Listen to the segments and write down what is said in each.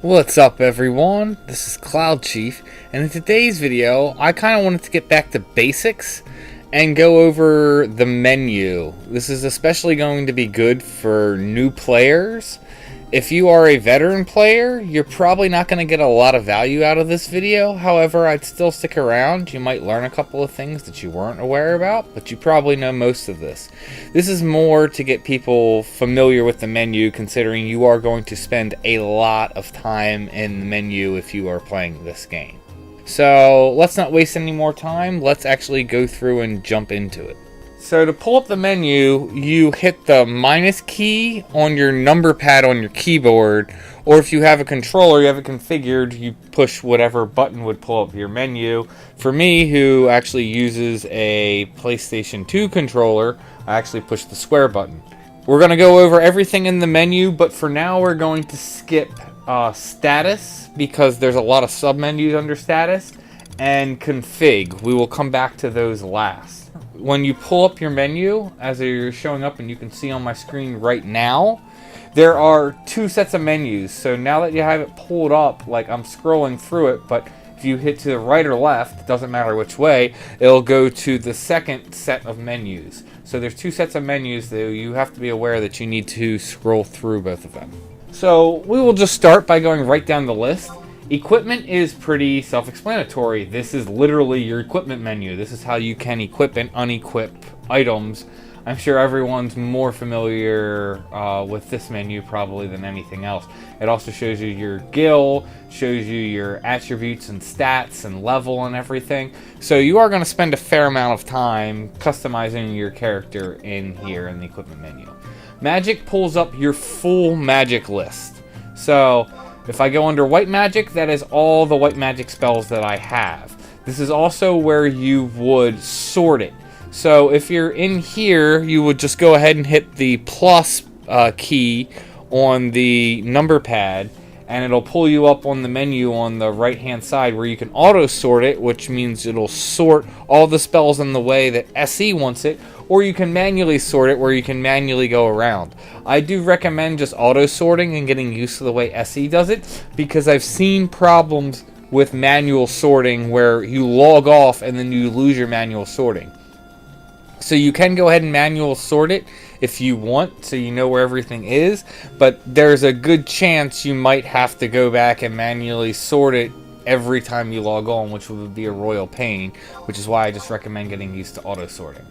What's up everyone, this is Cloud Chief, and in today's video I kind of wanted to get back to basics and go over the menu. This is especially going to be good for new players. If you are a veteran player, you're probably not going to get a lot of value out of this video. However, I'd still stick around. You might learn a couple of things that you weren't aware about, but you probably know most of this. This is more to get people familiar with the menu, considering you are going to spend a lot of time in the menu if you are playing this game. So let's not waste any more time. Let's actually go through and jump into it. So to pull up the menu, you hit the minus key on your number pad on your keyboard, or if you have a controller, you have it configured, you push whatever button would pull up your menu. For me, who actually uses a PlayStation 2 controller, I actually push the square button. We're going to go over everything in the menu, but for now we're going to skip status, because there's a lot of sub-menus under status, and config. We will come back to those last. When you pull up your menu, as you're showing up, and you can see on my screen right now, there are two sets of menus. So now that you have it pulled up, like I'm scrolling through it, but if you hit to the right or left, doesn't matter which way, it'll go to the second set of menus. So there's two sets of menus, though you have to be aware that you need to scroll through both of them. So we will just start by going right down the list. Equipment is pretty self-explanatory. This is literally your equipment menu. This is how you can equip and unequip items. I'm sure everyone's more familiar with this menu probably than anything else. It also shows you your guild, shows you your attributes and stats and level and everything. So you are going to spend a fair amount of time customizing your character in here in the equipment menu. Magic pulls up your full magic list. So if I go under white magic, that is all the white magic spells that I have. This is also where you would sort it. So if you're in here, you would just go ahead and hit the plus key on the number pad, and it'll pull you up on the menu on the right hand side where you can auto sort it, which means it'll sort all the spells in the way that SE wants it, or you can manually sort it where you can manually go around. I do recommend just auto sorting and getting used to the way SE does it, because I've seen problems with manual sorting where you log off and then you lose your manual sorting. So you can go ahead and manual sort it if you want, so you know where everything is, but there's a good chance you might have to go back and manually sort it every time you log on, which would be a royal pain, which is why I just recommend getting used to auto sorting.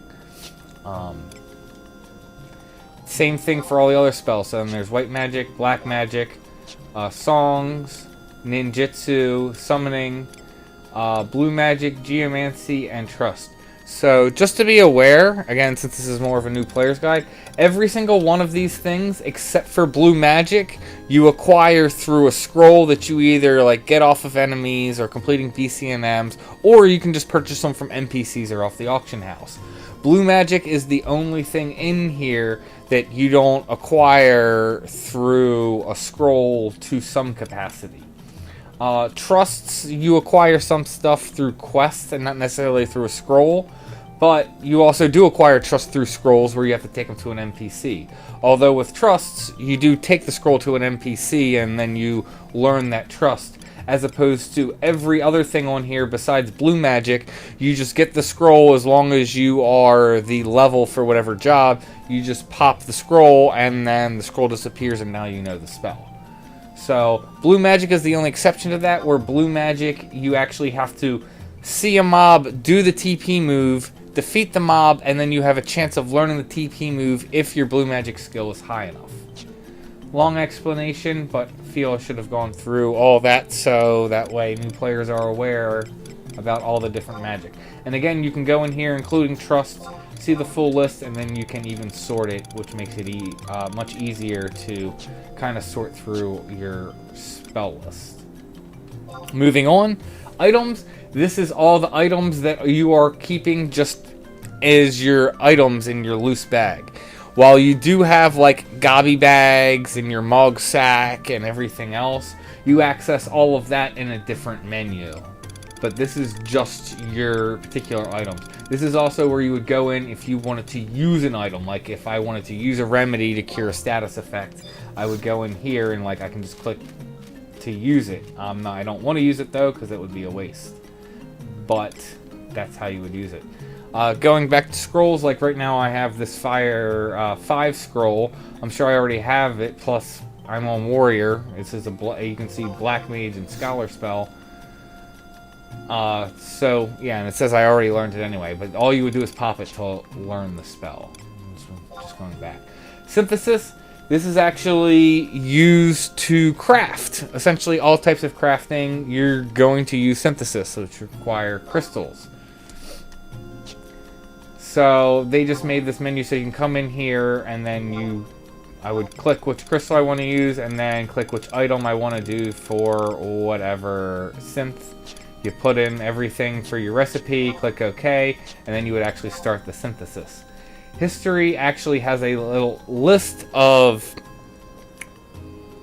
Same thing for all the other spells. So then there's white magic, black magic, songs, ninjutsu, summoning, blue magic, geomancy, and trust. So just to be aware, again, since this is more of a new player's guide, every single one of these things, except for blue magic, you acquire through a scroll that you either like get off of enemies or completing BCNMs, or you can just purchase them from NPCs or off the auction house. Blue magic is the only thing in here that you don't acquire through a scroll to some capacity. Trusts, you acquire some stuff through quests and not necessarily through a scroll, but you also do acquire trust through scrolls where you have to take them to an NPC. Although with trusts, you do take the scroll to an NPC and then you learn that trust, as opposed to every other thing on here besides blue magic. You just get the scroll as long as you are the level for whatever job. You just pop the scroll and then the scroll disappears and now you know the spell. So blue magic is the only exception to that, where blue magic you actually have to see a mob, do the TP move, defeat the mob, and then you have a chance of learning the TP move if your blue magic skill is high enough. Long explanation, but feel I should have gone through all that so that way new players are aware about all the different magic. And again, you can go in here including trust, see the full list, and then you can even sort it, which makes it much easier to kind of sort through your spell list. Moving on, items. This is all the items that you are keeping just as your items in your loose bag. While you do have like gobby bags and your mog sack and everything else, you access all of that in a different menu. But this is just your particular items. This is also where you would go in if you wanted to use an item. Like if I wanted to use a remedy to cure a status effect, I would go in here and like I can just click to to use it. I don't want to use it though, because it would be a waste. But that's how you would use it. Going back to scrolls, like right now I have this Fire 5 scroll. I'm sure I already have it, plus I'm on Warrior. This is you can see Black Mage and Scholar spell. So, yeah, and it says I already learned it anyway, but all you would do is pop it to learn the spell. Just going back. Synthesis, this is actually used to craft. Essentially, all types of crafting, you're going to use synthesis, which require crystals. So, they just made this menu so you can come in here, and then I would click which crystal I want to use, and then click which item I want to do for whatever synth. You put in everything for your recipe, click OK, and then you would actually start the synthesis. History actually has a little list of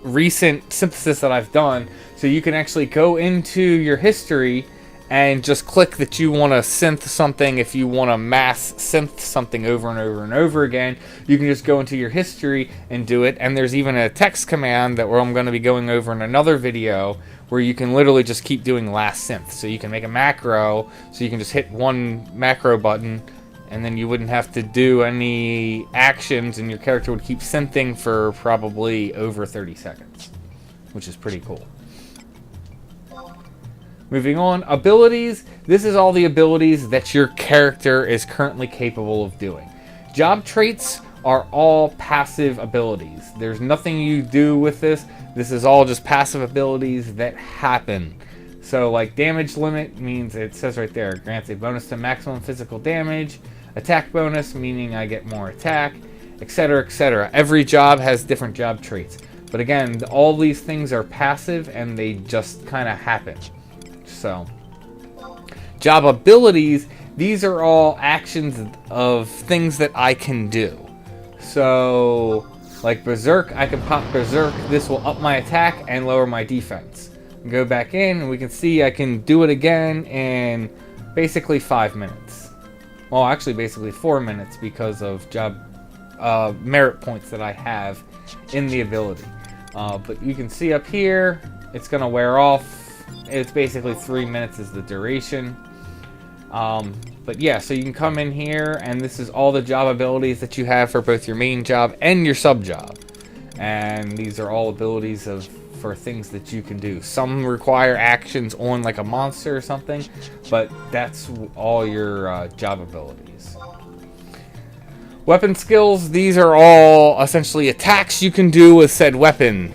recent synthesis that I've done, so you can actually go into your history and just click that you want to synth something. If you want to mass synth something over and over and over again, you can just go into your history and do it. And there's even a text command that I'm going to be going over in another video, where you can literally just keep doing last synth. So you can make a macro, so you can just hit one macro button, and then you wouldn't have to do any actions, and your character would keep synthing for probably over 30 seconds, which is pretty cool. Moving on, abilities. This is all the abilities that your character is currently capable of doing. Job traits are all passive abilities. There's nothing you do with this. This is all just passive abilities that happen. So like damage limit means, it says right there, grants a bonus to maximum physical damage. Attack bonus, meaning I get more attack, etc., etc. Every job has different job traits. But again, all these things are passive and they just kind of happen. So, job abilities, these are all actions of things that I can do. So, like Berserk, I can pop Berserk. This will up my attack and lower my defense. Go back in and we can see I can do it again in basically 5 minutes. Well, actually basically 4 minutes because of job merit points that I have in the ability. But you can see up here, it's going to wear off. It's basically 3 minutes is the duration. But yeah, so you can come in here, and this is all the job abilities that you have for both your main job and your sub job. And these are all abilities for things that you can do. Some require actions on like a monster or something, but that's all your job abilities. Weapon skills, these are all essentially attacks you can do with said weapon.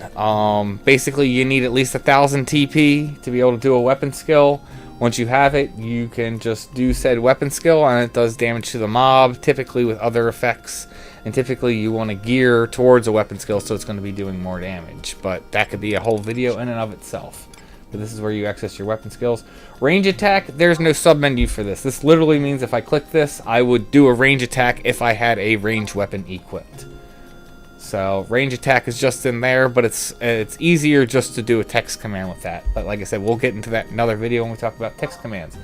Basically, you need at least 1,000 TP to be able to do a weapon skill. Once you have it, you can just do said weapon skill, and it does damage to the mob, typically with other effects. And typically, you want to gear towards a weapon skill, so it's going to be doing more damage. But that could be a whole video in and of itself. But this is where you access your weapon skills. Range attack, there's no submenu for this. This literally means if I click this, I would do a range attack if I had a range weapon equipped. So range attack is just in there, but it's easier just to do a text command with that. But like I said, we'll get into that in another video when we talk about text commands.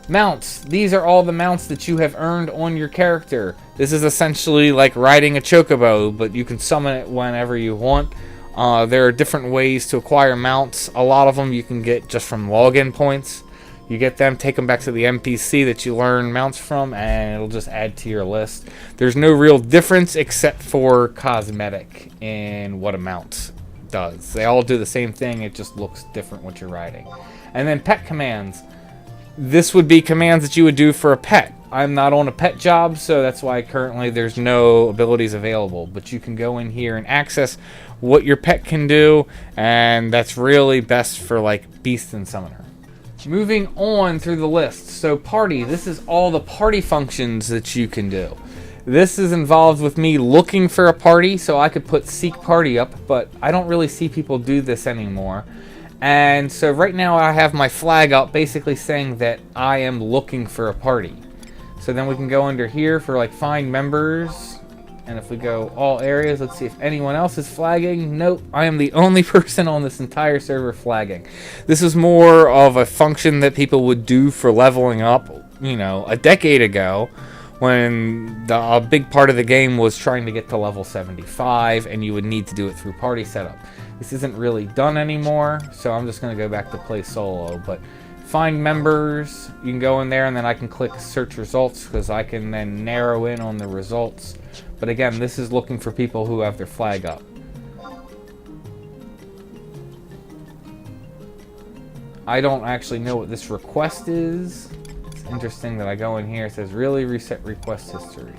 Mounts, these are all the mounts that you have earned on your character. This is essentially like riding a chocobo, but you can summon it whenever you want. There are different ways to acquire mounts. A lot of them you can get just from login points. You get them, take them back to the NPC that you learn mounts from, and it'll just add to your list. There's no real difference except for cosmetic in what a mount does. They all do the same thing, it just looks different what you're riding. And then pet commands. This would be commands that you would do for a pet. I'm not on a pet job, so that's why currently there's no abilities available. But you can go in here and access what your pet can do, and that's really best for like Beast and Summoner. Moving on through the list. So party, this is all the party functions that you can do. This is involved with me looking for a party, so I could put seek party up, but I don't really see people do this anymore. And so right now I have my flag up basically saying that I am looking for a party. So then we can go under here for like find members. And if we go all areas, let's see if anyone else is flagging. Nope, I am the only person on this entire server flagging. This is more of a function that people would do for leveling up, you know, a decade ago, when a big part of the game was trying to get to level 75, and you would need to do it through party setup. This isn't really done anymore, so I'm just going to go back to play solo. But find members, you can go in there, and then I can click search results, because I can then narrow in on the results. But again, this is looking for people who have their flag up. I don't actually know what this request is. It's interesting that I go in here, it says really reset request history.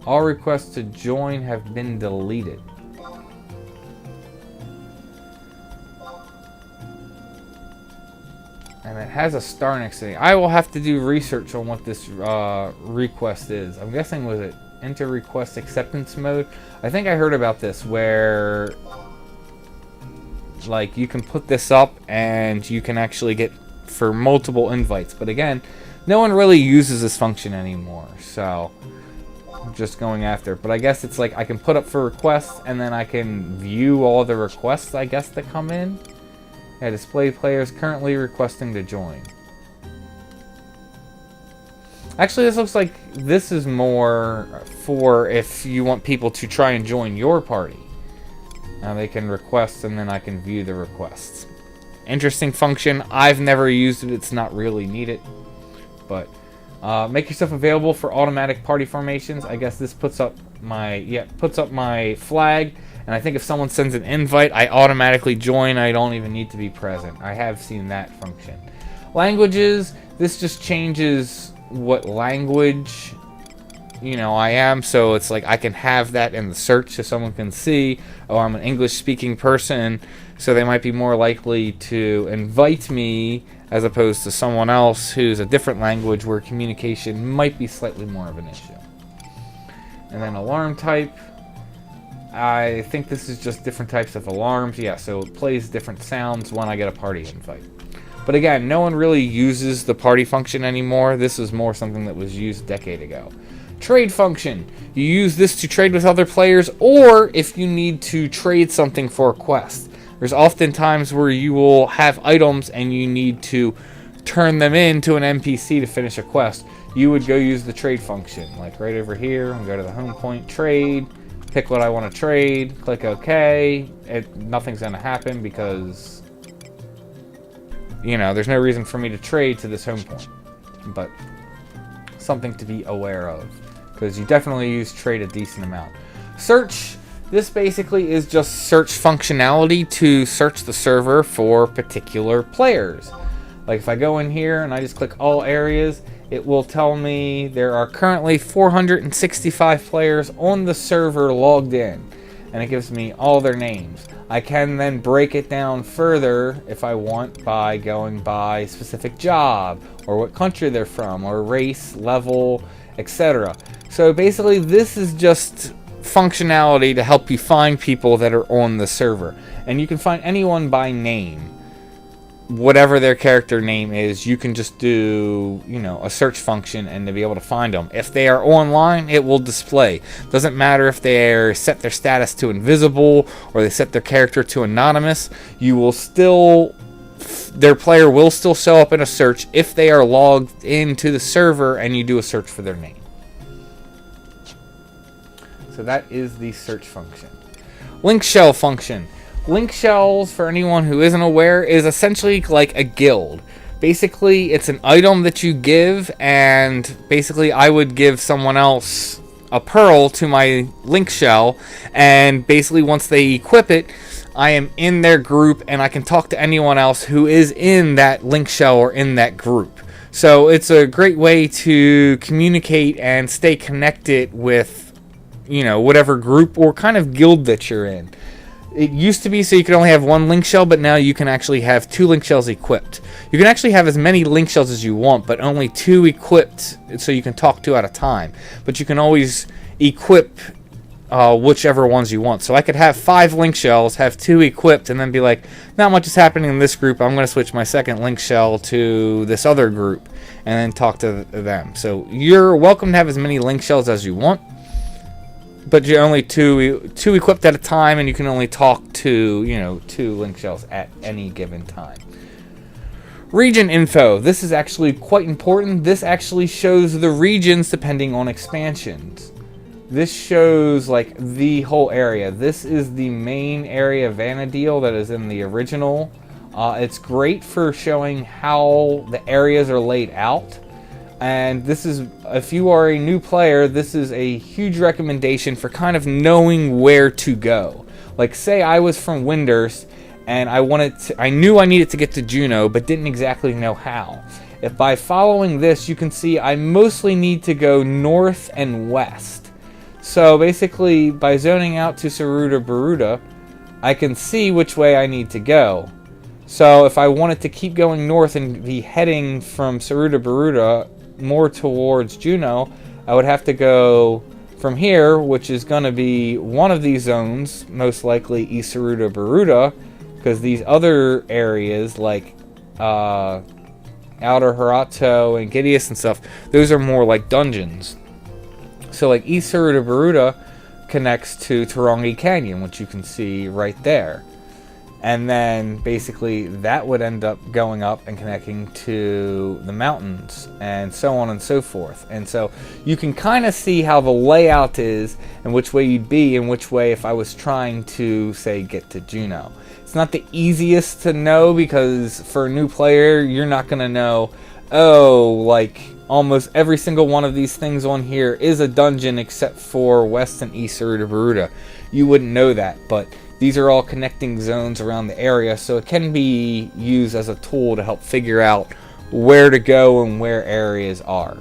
All requests to join have been deleted. And it has a star next to it. I will have to do research on what this request is. I'm guessing, was it enter request acceptance mode? I think I heard about this where like you can put this up and you can actually get for multiple invites. But again, no one really uses this function anymore. So I'm just going after it. But I guess it's like I can put up for requests and then I can view all the requests, I guess, that come in. Yeah, display players currently requesting to join. Actually, this looks like this is more for if you want people to try and join your party. Now they can request and then I can view the requests. Interesting function. I've never used it. It's not really needed. But make yourself available for automatic party formations. I guess this puts up my flag. And I think if someone sends an invite, I automatically join. I don't even need to be present. I have seen that function. Languages, this just changes what language, I am. So it's like I can have that in the search so someone can see, oh, I'm an English-speaking person, so they might be more likely to invite me as opposed to someone else who's a different language where communication might be slightly more of an issue. And then alarm type. I think this is just different types of alarms. Yeah, so it plays different sounds when I get a party invite. But again, no one really uses the party function anymore. This is more something that was used a decade ago. Trade function. You use this to trade with other players, or if you need to trade something for a quest. There's often times where you will have items and you need to turn them into an NPC to finish a quest. You would go use the trade function. Like right over here, and go to the home point, trade. Pick what I want to trade, click OK. Nothing's going to happen because, there's no reason for me to trade to this home point. But something to be aware of, because you definitely use trade a decent amount. Search. This basically is just search functionality to search the server for particular players. Like if I go in here and I just click all areas, it will tell me there are currently 465 players on the server logged in. And it gives me all their names. I can then break it down further if I want by going by specific job, or what country they're from, or race, level, etc. So basically this is just functionality to help you find people that are on the server. And you can find anyone by name. Whatever their character name is, you can just do, a search function and to be able to find them. If they are online, it will display. Doesn't matter if they set their status to invisible or they set their character to anonymous. Their player will still show up in a search if they are logged into the server and you do a search for their name. So that is the search function. Link shell function. Link shells, for anyone who isn't aware, is essentially like a guild. Basically, it's an item that you give, and basically I would give someone else a pearl to my link shell, and basically once they equip it, I am in their group, and I can talk to anyone else who is in that link shell or in that group. So it's a great way to communicate and stay connected with, whatever group or kind of guild that you're in. It used to be so you could only have one link shell, but now you can actually have 2 link shells equipped. You can actually have as many link shells as you want, but only 2 equipped, so you can talk 2 at a time. But you can always equip whichever ones you want. So I could have 5 link shells, have 2 equipped, and then be like, not much is happening in this group, I'm going to switch my second link shell to this other group, and then talk to them. So you're welcome to have as many link shells as you want. But you're only two equipped at a time, and you can only talk to, 2 link shells at any given time. Region info. This is actually quite important. This actually shows the regions depending on expansions. This shows like the whole area. This is the main area Vanadil that is in the original. It's great for showing how the areas are laid out. And this is, if you are a new player, this is a huge recommendation for kind of knowing where to go. Like say I was from Windurst and I knew I needed to get to Juneau, but didn't exactly know how. If by following this, you can see I mostly need to go north and west. So basically, by zoning out to Saruda Baruda, I can see which way I need to go. So if I wanted to keep going north and be heading from Saruda Baruda more towards Juneau, I would have to go from here, which is going to be one of these zones, most likely East Saruda Baruda, because these other areas like Outer Harato and Gideus and stuff, those are more like dungeons. So like East Saruda Baruda connects to Tarongi Canyon, which you can see right there. And then basically that would end up going up and connecting to the mountains and so on and so forth. And so you can kind of see how the layout is and which way you'd be and which way if I was trying to, say, get to Juneau. It's not the easiest to know because for a new player, you're not going to know, oh, like almost every single one of these things on here is a dungeon except for West and East Saruda Baruda. You wouldn't know that, but these are all connecting zones around the area, so it can be used as a tool to help figure out where to go and where areas are.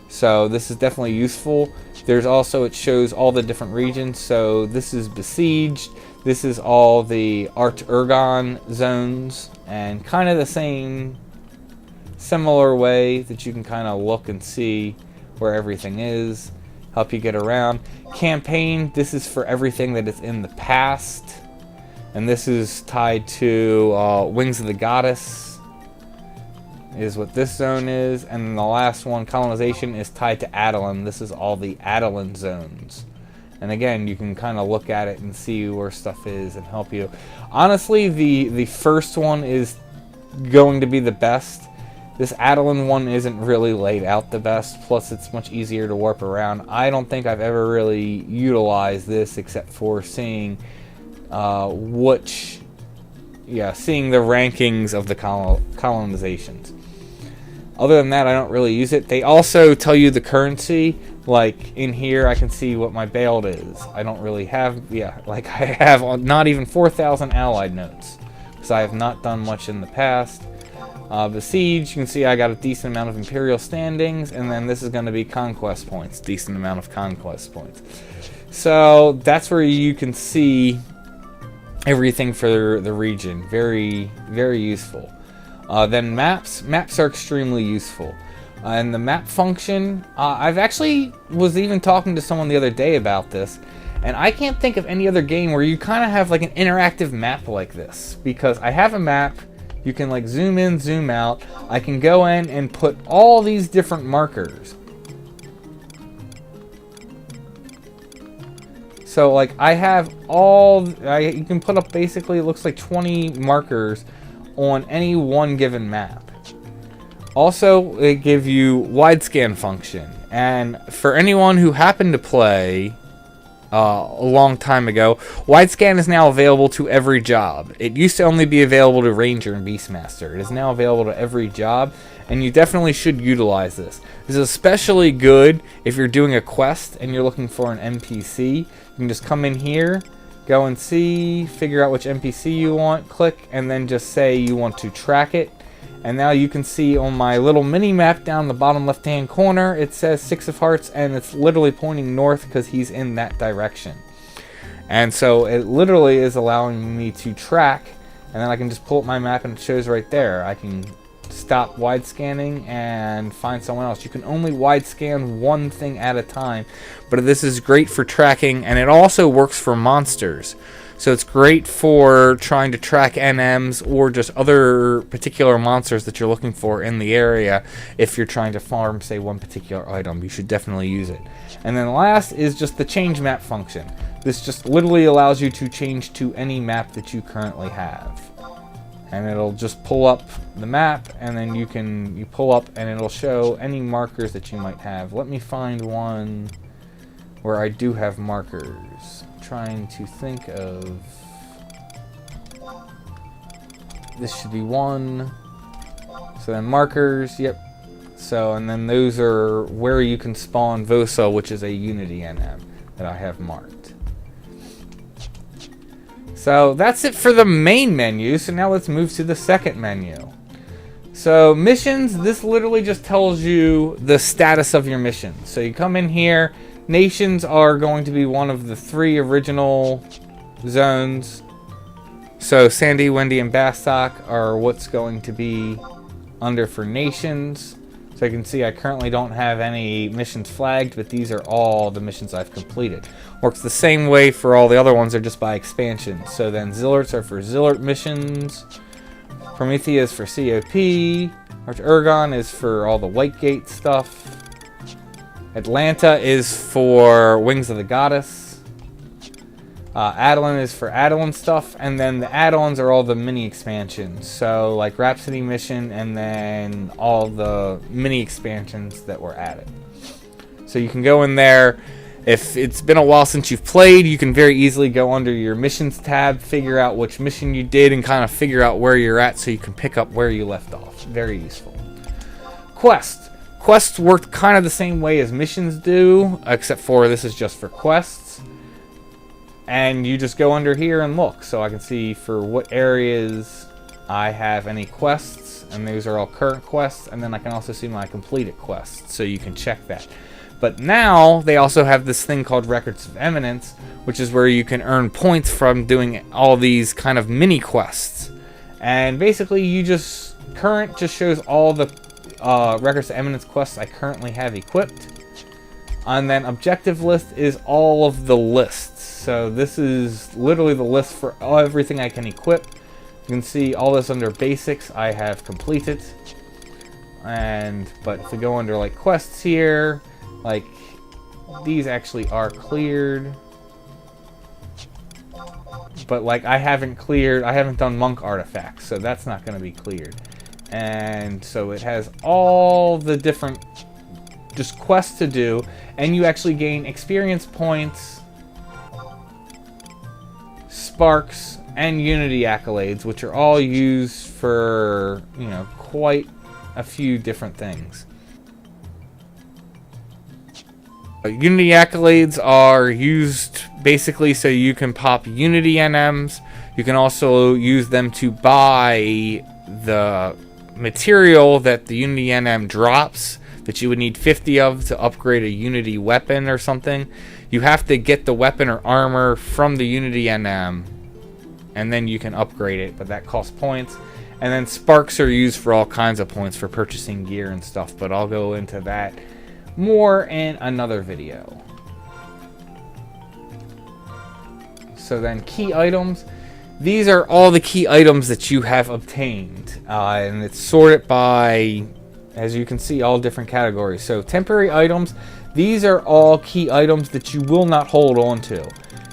So this is definitely useful. There's also, it shows all the different regions. So this is Besieged. This is all the Arch-Ergon zones, and kind of the same, similar way that you can kind of look and see where everything is. Help you get around. Campaign, this is for everything that is in the past. And this is tied to Wings of the Goddess, is what this zone is. And then the last one, Colonization, is tied to Adelan. This is all the Adelan zones. And again, you can kind of look at it and see where stuff is and help you. Honestly, the first one is going to be the best. This Adelan one isn't really laid out the best, plus it's much easier to warp around. I don't think I've ever really utilized this except for seeing seeing the rankings of the colonizations. Other than that, I don't really use it. They also tell you the currency. Like in here, I can see what my bailed is. I don't really have, like I have not even 4,000 allied notes, because I have not done much in the past. Besiege, you can see I got a decent amount of Imperial standings, and then this is going to be Conquest points, decent amount of Conquest points. So that's where you can see everything for the region. Very, very useful. Then maps. Maps are extremely useful. And the map function, I've actually was even talking to someone the other day about this, and I can't think of any other game where you kind of have like an interactive map like this, because I have a map. You can like zoom in, zoom out. I can go in and put all these different markers. So like I have you can put up basically, it looks like 20 markers on any one given map. Also, it gives you wide scan function. And for anyone who happened to play a long time ago, wide scan is now available to every job. It used to only be available to Ranger and Beastmaster. It is now available to every job, and you definitely should utilize this. This is especially good if you're doing a quest and you're looking for an NPC. You can just come in here, go and see, figure out which NPC you want, click, and then just say you want to track it. And now you can see on my little mini map down the bottom left hand corner, it says 6 of Hearts, and it's literally pointing north because he's in that direction. And so it literally is allowing me to track, and then I can just pull up my map and it shows right there. I can stop wide scanning and find someone else. You can only wide scan one thing at a time, but this is great for tracking, and it also works for monsters. So it's great for trying to track NMs or just other particular monsters that you're looking for in the area. If you're trying to farm, say, one particular item, you should definitely use it. And then last is just the change map function. This just literally allows you to change to any map that you currently have. And it'll just pull up the map, and then you pull up and it'll show any markers that you might have. Let me find one where I do have markers. I'm trying to think of... This should be one. So then markers, yep. So, and then those are where you can spawn Vosa, which is a Unity NM that I have marked. So that's it for the main menu. So now let's move to the second menu. So missions, this literally just tells you the status of your mission. So you come in here, nations are going to be one of the 3 original zones. So Sandy, Wendy, and Bastock are what's going to be under for nations. So you can see I currently don't have any missions flagged, but these are all the missions I've completed. Works the same way for all the other ones, they're just by expansion. So then Zillerts are for Zillert missions, Promethea is for COP, Arch-Ergon is for all the Whitegate stuff, Atlanta is for Wings of the Goddess, Adeline is for Adeline stuff, and then the add-ons are all the mini expansions. So like Rhapsody Mission, and then all the mini expansions that were added. So you can go in there. If it's been a while since you've played, you can very easily go under your missions tab, figure out which mission you did, and kind of figure out where you're at so you can pick up where you left off. Very useful. Quests work kind of the same way as missions do, except for this is just for quests. And you just go under here and look. So I can see for what areas I have any quests, and those are all current quests, and then I can also see my completed quests, so you can check that. But now they also have this thing called Records of Eminence, which is where you can earn points from doing all these kind of mini quests. And basically current just shows all the Records of Eminence quests I currently have equipped. And then objective list is all of the lists. So this is literally the list for everything I can equip. You can see all this under basics I have completed. But if we go under like quests here, like these actually are cleared. But like I haven't done monk artifacts, so that's not going to be cleared. And so it has all the different just quests to do, and you actually gain experience points, sparks, and Unity accolades, which are all used for, you know, quite a few different things. Unity accolades are used basically so you can pop Unity NMs. You can also use them to buy the material that the Unity NM drops that you would need 50 of to upgrade a Unity weapon or something. You have to get the weapon or armor from the Unity NM, and then you can upgrade it, but that costs points. And then sparks are used for all kinds of points for purchasing gear and stuff, but I'll go into that more in another video. So then key items. These are all the key items that you have obtained, and it's sorted by, as you can see, all different categories. So temporary items, these are all key items that you will not hold on to.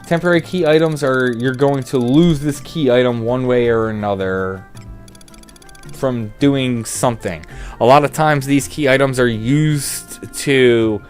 Temporary key items are, you're going to lose this key item one way or another from doing something. A lot of times these key items are used to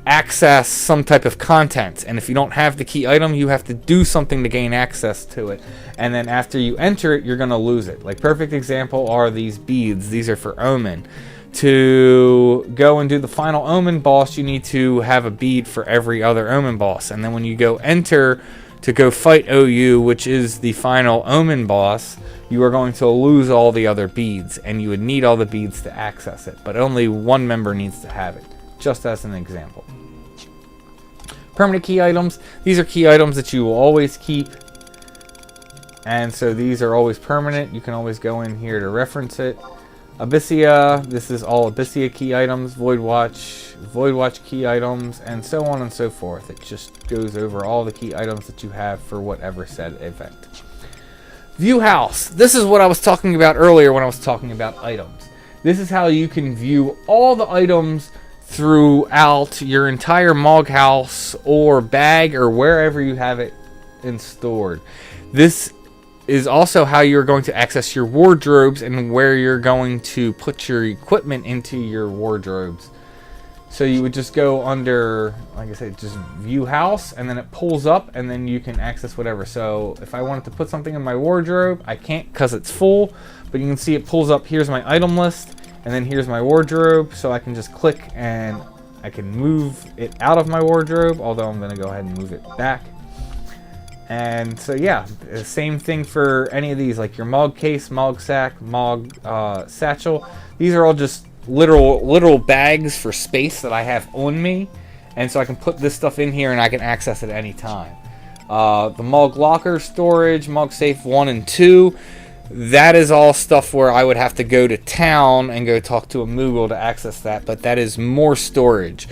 access some type of content, and if you don't have the key item, you have to do something to gain access to it, and then after you enter it, you're going to lose it. Like perfect example are these beads. These are for Omen. To go and do the final Omen boss, you need to have a bead for every other Omen boss, and then when you go enter to go fight OU, which is the final Omen boss, you are going to lose all the other beads, and you would need all the beads to access it, but only one member needs to have it, just as an example. Permanent key items, these are key items that you will always keep, and so these are always permanent. You can always go in here to reference it. Abyssea, this is all Abyssea key items. Void Watch key items, and so on and so forth. It just goes over all the key items that you have for whatever said event. View house. This is what I was talking about earlier when I was talking about items. This is how you can view all the items throughout your entire Mog house or bag or wherever you have it stored. This is also how you're going to access your wardrobes and where you're going to put your equipment into your wardrobes. So you would just go under, like I said, just view house, and then it pulls up, and then you can access whatever. So if I wanted to put something in my wardrobe, I can't because it's full, but you can see it pulls up. Here's my item list, and then here's my wardrobe. So I can just click and I can move it out of my wardrobe, although I'm going to go ahead and move it back. And so yeah, the same thing for any of these, like your Mog case, Mog sack, Mog satchel. These are all just literal bags for space that I have on me, and so I can put this stuff in here and I can access it any time. The Mog locker storage, Mog safe 1 and 2, that is all stuff where I would have to go to town and go talk to a Moogle to access that, but that is more storage.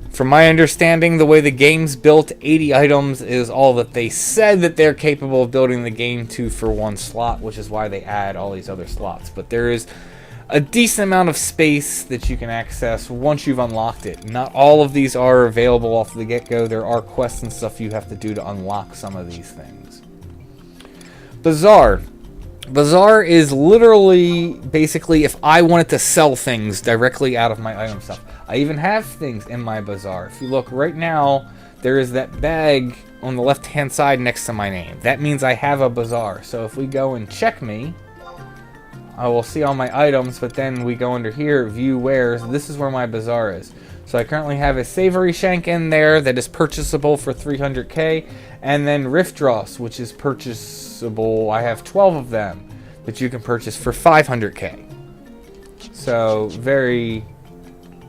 From my understanding, the way the game's built, 80 items is all that they said that they're capable of building the game to for one slot, which is why they add all these other slots. But there is a decent amount of space that you can access once you've unlocked it. Not all of these are available off the get-go. There are quests and stuff you have to do to unlock some of these things. Bazaar. Bazaar is literally, basically, if I wanted to sell things directly out of my item stuff. I even have things in my bazaar. If you look right now, there is that bag on the left-hand side next to my name. That means I have a bazaar. So if we go and check me, I will see all my items, but then we go under here, view wares. This is where my bazaar is. So I currently have a savory shank in there that is purchasable for 300k, and then Rift Dross, which is purchasable. I have 12 of them that you can purchase for 500k. So very,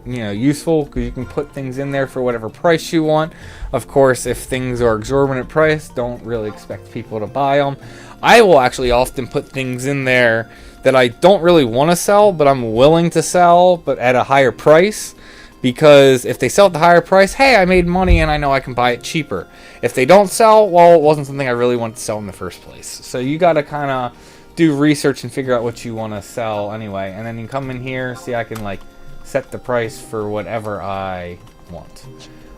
useful, because you can put things in there for whatever price you want. Of course, if things are exorbitant price, don't really expect people to buy them. I will actually often put things in there that I don't really want to sell, but I'm willing to sell, but at a higher price. Because if they sell at the higher price, hey, I made money and I know I can buy it cheaper. If they don't sell, well, it wasn't something I really wanted to sell in the first place. So you got to kind of do research and figure out what you want to sell anyway. And then you come in here, see, I can set the price for whatever I want.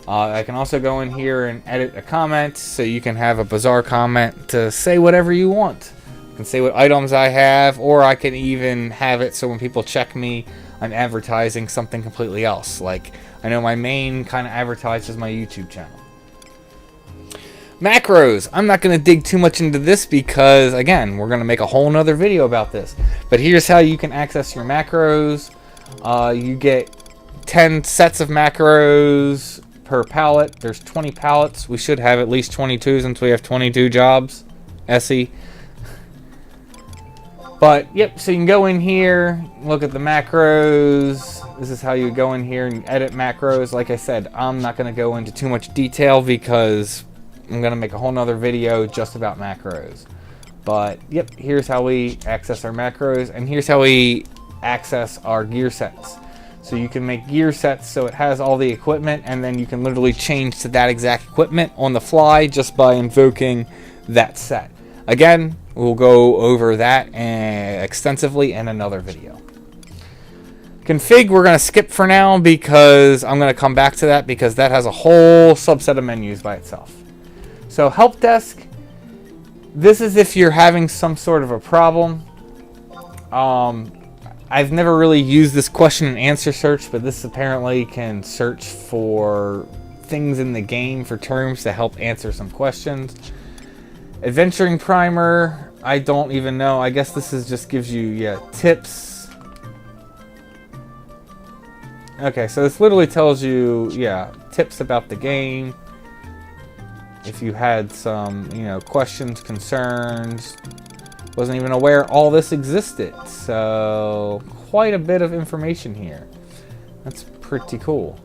I can also go in here and edit a comment, so you can have a bazaar comment to say whatever you want. I can say what items I have, or I can even have it so when people check me, I'm advertising something completely else. Like, I know my main kind of advertises my YouTube channel. Macros. I'm not going to dig too much into this because, again, we're going to make a whole nother video about this. But here's how you can access your macros. You get 10 sets of macros per pallet. There's 20 pallets. We should have at least 22 since we have 22 jobs. Essie. But, yep, so you can go in here, look at the macros. This is how you go in here and edit macros. Like I said, I'm not going to go into too much detail because I'm going to make a whole nother video just about macros. But, yep, here's how we access our macros, and here's how we access our gear sets. So you can make gear sets so it has all the equipment, and then you can literally change to that exact equipment on the fly just by invoking that set. Again, we'll go over that extensively in another video. Config, we're going to skip for now because I'm going to come back to that because that has a whole subset of menus by itself. So help desk, this is if you're having some sort of a problem. I've never really used this question and answer search, but this apparently can search for things in the game for terms to help answer some questions. Adventuring primer, I don't even know. I guess this is just gives you, tips. Okay, so this literally tells you, tips about the game. If you had some, questions, concerns. Wasn't even aware all this existed. So, quite a bit of information here. That's pretty cool.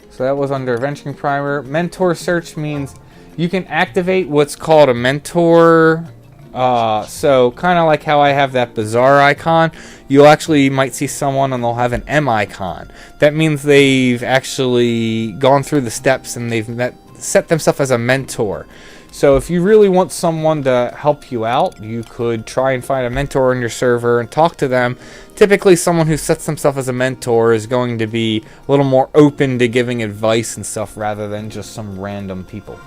So that was under Adventuring Primer. Mentor search means you can activate what's called a mentor. So kind of like how I have that bazaar icon, you might see someone and they'll have an M icon. That means they've actually gone through the steps and they've set themselves as a mentor. So if you really want someone to help you out, you could try and find a mentor on your server and talk to them. Typically, someone who sets themselves as a mentor is going to be a little more open to giving advice and stuff rather than just some random people.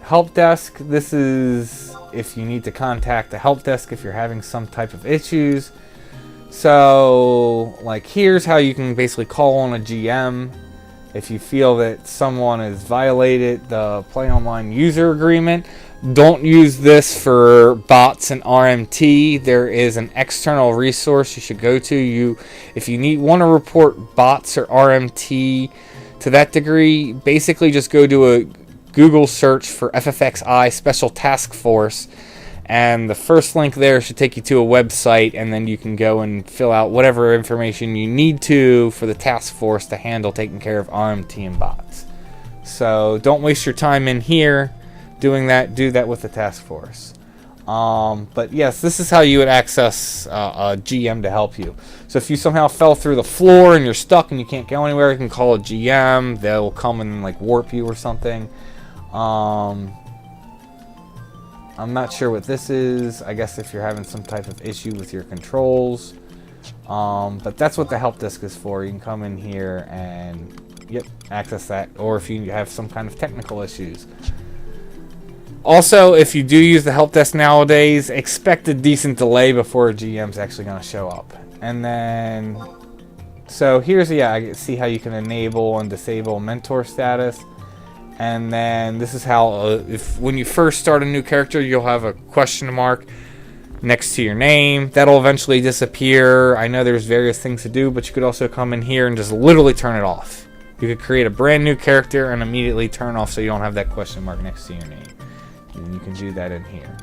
Help desk. This is if you need to contact the help desk if you're having some type of issues. So, like, here's how you can basically call on a GM if you feel that someone has violated the Play Online user agreement. Don't use this for bots and RMT. There is an external resource you should go to. If you want to report bots or RMT to that degree, basically just go to a Google search for FFXI Special Task Force, and the first link there should take you to a website, and then you can go and fill out whatever information you need to for the task force to handle taking care of RMT and bots. So don't waste your time in here doing that. Do that with the task force. But yes, this is how you would access a GM to help you. So if you somehow fell through the floor and you're stuck and you can't go anywhere, you can call a GM. They'll come and like warp you or something. I'm not sure what this is. I guess if you're having some type of issue with your controls. But that's what the help desk is for. You can come in here and access that. Or if you have some kind of technical issues. Also, if you do use the help desk nowadays, expect a decent delay before a GM's actually going to show up. And then, so here's, I see how you can enable and disable mentor status. And then this is how, when you first start a new character, you'll have a question mark next to your name. That'll eventually disappear. I know there's various things to do, but you could also come in here and just literally turn it off. You could create a brand new character and immediately turn off so you don't have that question mark next to your name. And you can do that in here.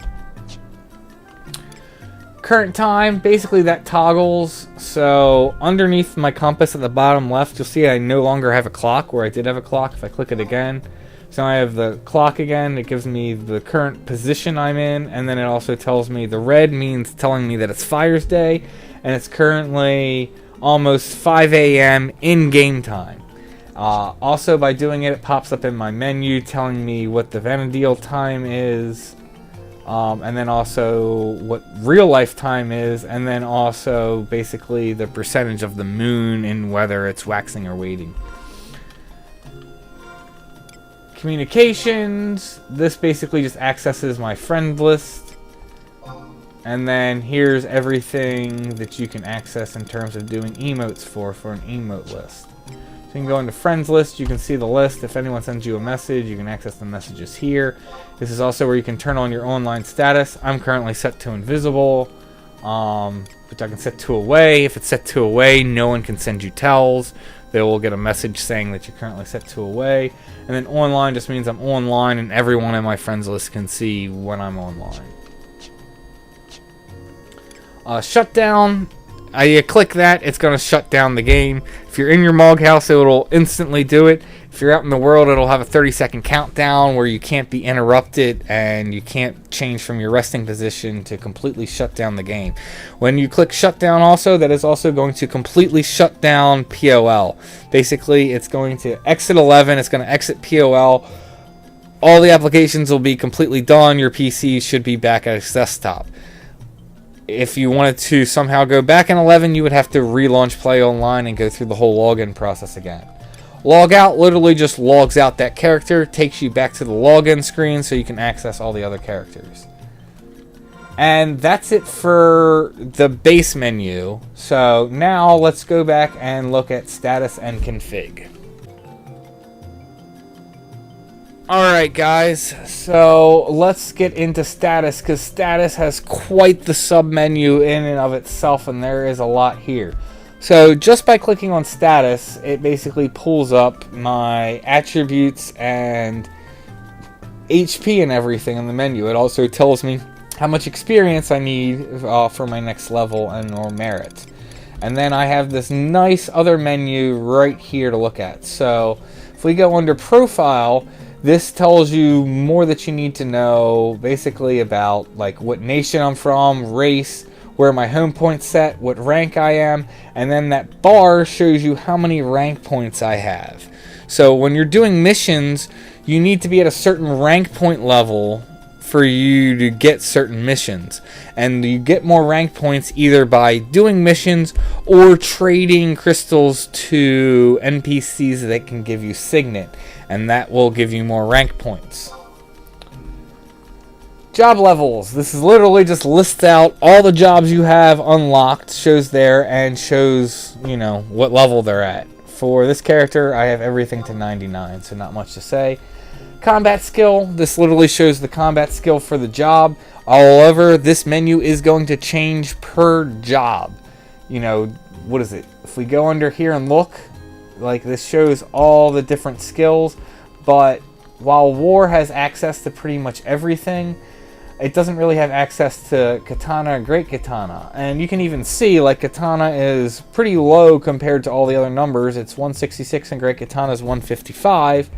Current time, basically that toggles. So underneath my compass at the bottom left, you'll see I no longer have a clock, where I did have a clock. If I click it again, so I have the clock again. It gives me the current position I'm in, and then it also tells me the red means telling me that it's Fire's Day, and it's currently almost 5 a.m. in game time. Also, by doing it, it pops up in my menu telling me what the Vanadil time is, and then also what real life time is, and then also basically the percentage of the moon and whether it's waxing or waning. Communications, this basically just accesses my friend list, and then here's everything that you can access in terms of doing emotes for an emote list. So you can go into friends list, you can see the list. If anyone sends you a message, you can access the messages here. This is also where you can turn on your online status. I'm currently set to invisible, which I can set to away. If it's set to away, no one can send you tells. They will get a message saying that you're currently set to away. And then online just means I'm online and everyone in my friends list can see when I'm online. Shutdown. You click that, it's going to shut down the game. If you're in your Mog house, it will instantly do it. If you're out in the world, it'll have a 30-second countdown where you can't be interrupted and you can't change from your resting position to completely shut down the game. When you click shutdown also, that is also going to completely shut down POL. Basically, it's going to exit 11, it's going to exit POL. All the applications will be completely done. Your PC should be back at its desktop. If you wanted to somehow go back in 11, you would have to relaunch Play Online and go through the whole login process again. Log out literally just logs out that character, takes you back to the login screen so you can access all the other characters. And that's it for the base menu. So now let's go back and look at status and config. Alright guys, so let's get into status, because status has quite the sub-menu in and of itself, and there is a lot here. So just by clicking on status, it basically pulls up my attributes and HP and everything in the menu. It also tells me how much experience I need for my next level and or merit. And then I have this nice other menu right here to look at. So if we go under profile, this tells you more that you need to know, basically about like what nation I'm from, race, where my home point's set, what rank I am, and then that bar shows you how many rank points I have. So when you're doing missions, you need to be at a certain rank point level for you to get certain missions. And you get more rank points either by doing missions or trading crystals to NPCs that can give you signet, and that will give you more rank points. Job levels. This is literally just lists out all the jobs you have unlocked, shows there, and shows, you know, what level they're at. For this character, I have everything to 99, so not much to say. Combat skill. This literally shows the combat skill for the job. However, this menu is going to change per job. You know, what is it? If we go under here and look, like this shows all the different skills, but while War has access to pretty much everything, it doesn't really have access to Katana and Great Katana. And you can even see, like, Katana is pretty low compared to all the other numbers. It's 166 and Great Katana is 155.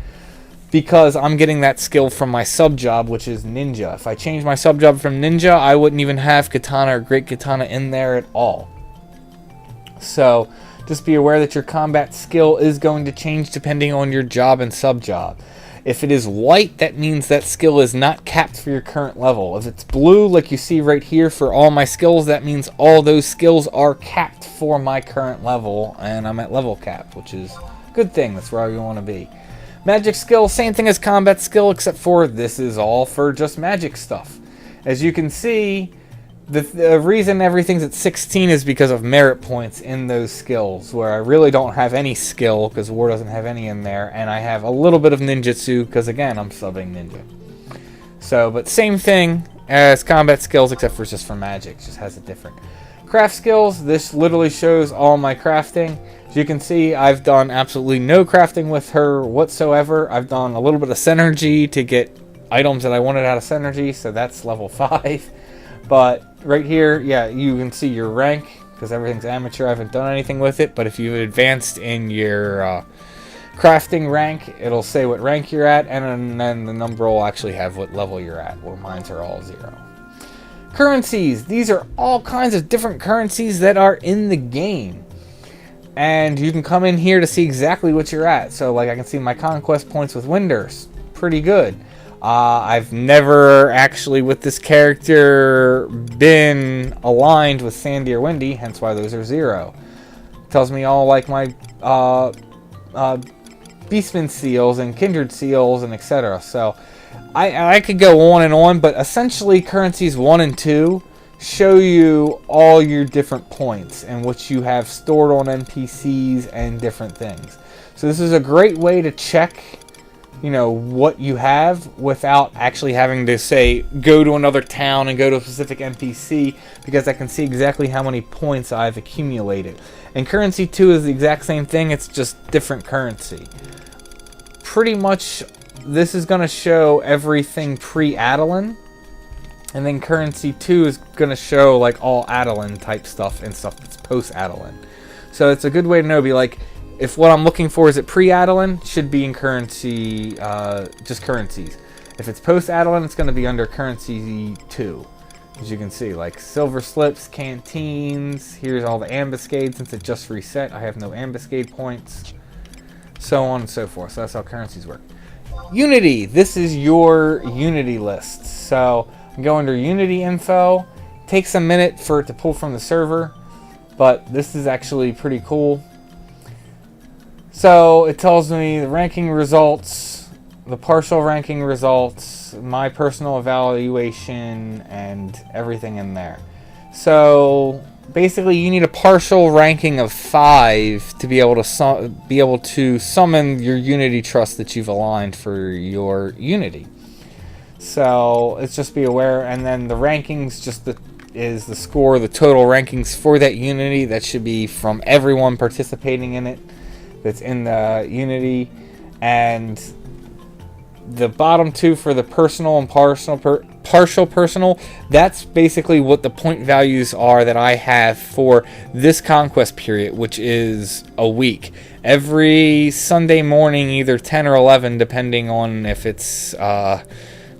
Because I'm getting that skill from my sub-job, which is Ninja. If I change my sub-job from Ninja, I wouldn't even have Katana or Great Katana in there at all. So, just be aware that your combat skill is going to change depending on your job and sub-job. If it is white, that means that skill is not capped for your current level. If it's blue, like you see right here for all my skills, that means all those skills are capped for my current level, and I'm at level cap, which is a good thing. That's where you want to be. Magic skill, same thing as combat skill, except for this is all for just magic stuff. As you can see, the reason everything's at 16 is because of merit points in those skills, where I really don't have any skill, because War doesn't have any in there, and I have a little bit of ninjutsu, because again, I'm subbing ninja. So, but same thing as combat skills, except for it's just for magic, it just has a different. Craft skills, this literally shows all my crafting. As you can see, I've done absolutely no crafting with her whatsoever. I've done a little bit of synergy to get items that I wanted out of synergy, so that's level 5. But right here, yeah, you can see your rank, because everything's amateur. I haven't done anything with it, but if you've advanced in your crafting rank, it'll say what rank you're at, and then the number will actually have what level you're at, where mines are all 0. Currencies. These are all kinds of different currencies that are in the game. And you can come in here to see exactly what you're at. So, like, I can see my conquest points with Winders. Pretty good. I've never actually, with this character, been aligned with Sandy or Windy, hence why those are 0. Tells me all, like, my Beastman seals and Kindred seals and etc. So, I could go on and on, but essentially currencies 1 and 2 show you all your different points and what you have stored on NPCs and different things. So this is a great way to check, you know, what you have without actually having to say go to another town and go to a specific NPC, because I can see exactly how many points I've accumulated. And currency 2 is the exact same thing, it's just different currency. Pretty much this is going to show everything pre-Adeline. And then currency 2 is going to show like all Adeline type stuff and stuff that's post-Adeline. So it's a good way to know, be like, if what I'm looking for is at pre-Adeline, should be in currency, just currencies. If it's post-Adeline, it's going to be under currency 2. As you can see, like silver slips, canteens, here's all the ambuscades. Since it just reset, I have no ambuscade points. So on and so forth. So that's how currencies work. Unity. This is your Unity list. So go under Unity info. Takes a minute for it to pull from the server, but this is actually pretty cool. So it tells me the ranking results, the partial ranking results, my personal evaluation, and everything in there. So basically you need a partial ranking of 5 to be able to summon your Unity trust that you've aligned for your Unity. So let's just be aware, and then the rankings is the score, the total rankings for that Unity. That should be from everyone participating in it that's in the Unity. And the bottom 2 for the personal and partial personal, that's basically what the point values are that I have for this conquest period, which is a week. Every Sunday morning, either 10 or 11, depending on if it's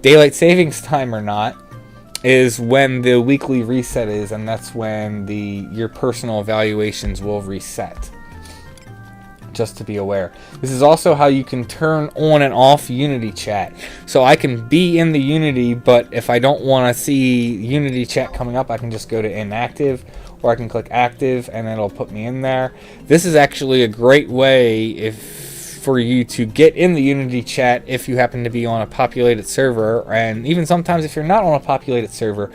daylight savings time or not, is when the weekly reset is, and that's when your personal evaluations will reset. Just to be aware. This is also how you can turn on and off Unity chat. So I can be in the Unity, but if I don't want to see Unity chat coming up, I can just go to inactive, or I can click active and it'll put me in there. This is actually a great way for you to get in the Unity chat if you happen to be on a populated server, and even sometimes if you're not on a populated server.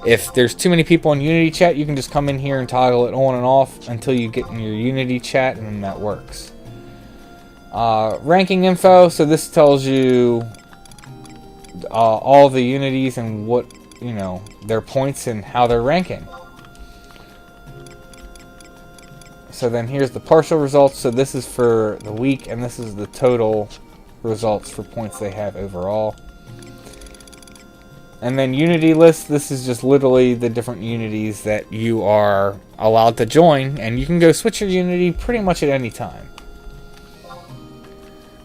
If there's too many people in Unity chat, you can just come in here and toggle it on and off until you get in your Unity chat, and that works. Ranking info, so this tells you all the Unities and what, their points and how they're ranking. So then here's the partial results. So this is for the week, and this is the total results for points they have overall. And then Unity list, this is just literally the different Unities that you are allowed to join, and you can go switch your Unity pretty much at any time.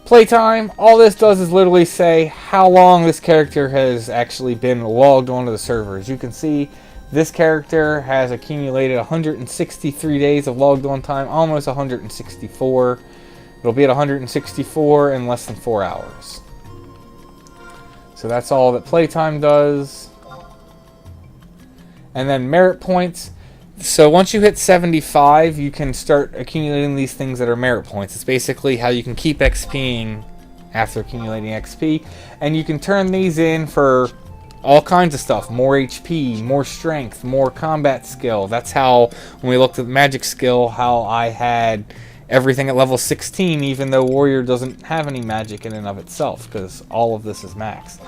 Playtime, all this does is literally say how long this character has actually been logged onto the server. As you can see, this character has accumulated 163 days of logged on time, almost 164. It'll be at 164 in less than 4 hours. So that's all that playtime does. And then merit points. So once you hit 75, you can start accumulating these things that are merit points. It's basically how you can keep XPing after accumulating XP. And you can turn these in for all kinds of stuff. More HP, more strength, more combat skill. That's how, when we looked at magic skill, how I had everything at level 16, even though Warrior doesn't have any magic in and of itself, because all of this is max.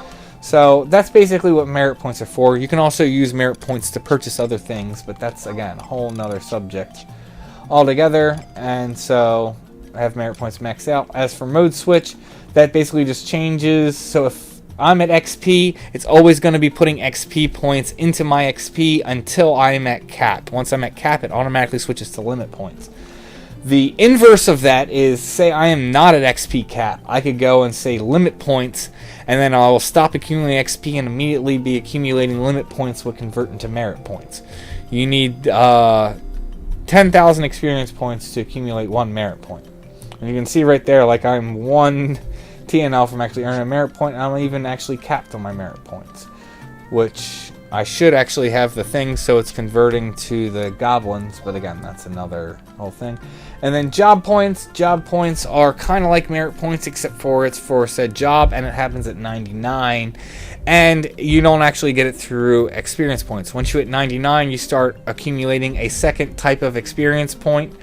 So that's basically what merit points are for. You can also use merit points to purchase other things, but that's, again, a whole nother subject altogether. And so I have merit points maxed out. As for mode switch, that basically just changes. So if I'm at XP, it's always going to be putting XP points into my XP until I'm at cap. Once I'm at cap, it automatically switches to limit points. The inverse of that is, say I am not at XP cap. I could go and say limit points, and then I will stop accumulating XP and immediately be accumulating limit points would convert into merit points. You need 10,000 experience points to accumulate 1 merit point. And you can see right there, like, I'm 1 TNL from actually earning a merit point, and I'm even actually capped on my merit points, which I should actually have the thing so it's converting to the goblins, but again, that's another whole thing. And then job points. Job points are kind of like merit points, except for it's for said job, and it happens at 99. And you don't actually get it through experience points. Once you hit 99, you start accumulating a second type of experience point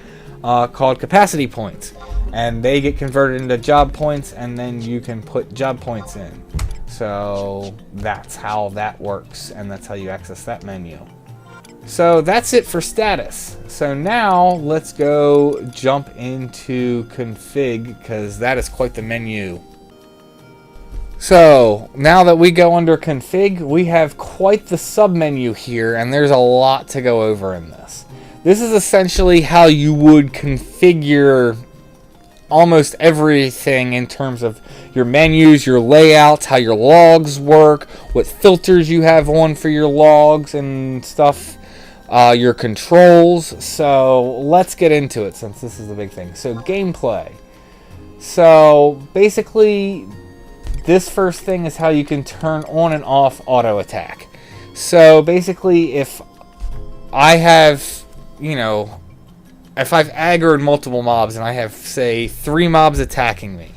called capacity points. And they get converted into job points, and then you can put job points in. So that's how that works, and that's how you access that menu. So that's it for status. So now let's go jump into config, because that is quite the menu. So now that we go under config, we have quite the submenu here, and there's a lot to go over in this. This is essentially how you would configure almost everything in terms of your menus, your layouts, how your logs work, what filters you have on for your logs and stuff, your controls. So let's get into it, since this is the big thing. So gameplay. So basically, this first thing is how you can turn on and off auto attack. So basically, if I have, if I've aggroed multiple mobs and I have, say, 3 mobs attacking me,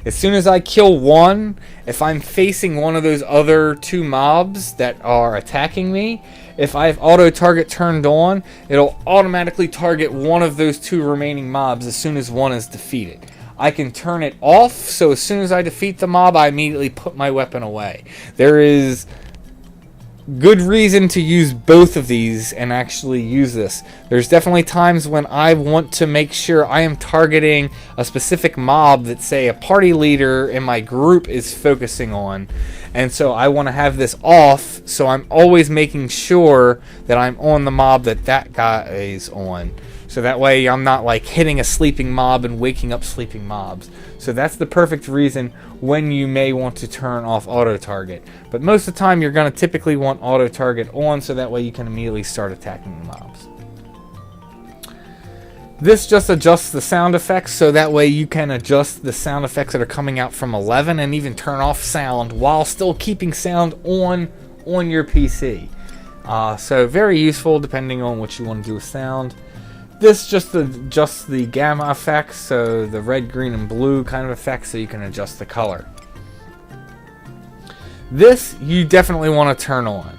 as soon as I kill one, if I'm facing one of those other 2 mobs that are attacking me, if I have auto target turned on, it'll automatically target one of those 2 remaining mobs as soon as one is defeated. I can turn it off, so as soon as I defeat the mob, I immediately put my weapon away. There is good reason to use both of these and actually use this. There's definitely times when I want to make sure I am targeting a specific mob that, say, a party leader in my group is focusing on, and so I want to have this off, so I'm always making sure that I'm on the mob that guy is on. So that way I'm not like hitting a sleeping mob and waking up sleeping mobs. So that's the perfect reason when you may want to turn off auto target. But most of the time you're going to typically want auto target on, so that way you can immediately start attacking the mobs. This just adjusts the sound effects, so that way you can adjust the sound effects that are coming out from 11 and even turn off sound while still keeping sound on your PC. So very useful depending on what you want to do with sound. This just adjusts the gamma effects, so the red, green, and blue kind of effects, so you can adjust the color. This you definitely want to turn on.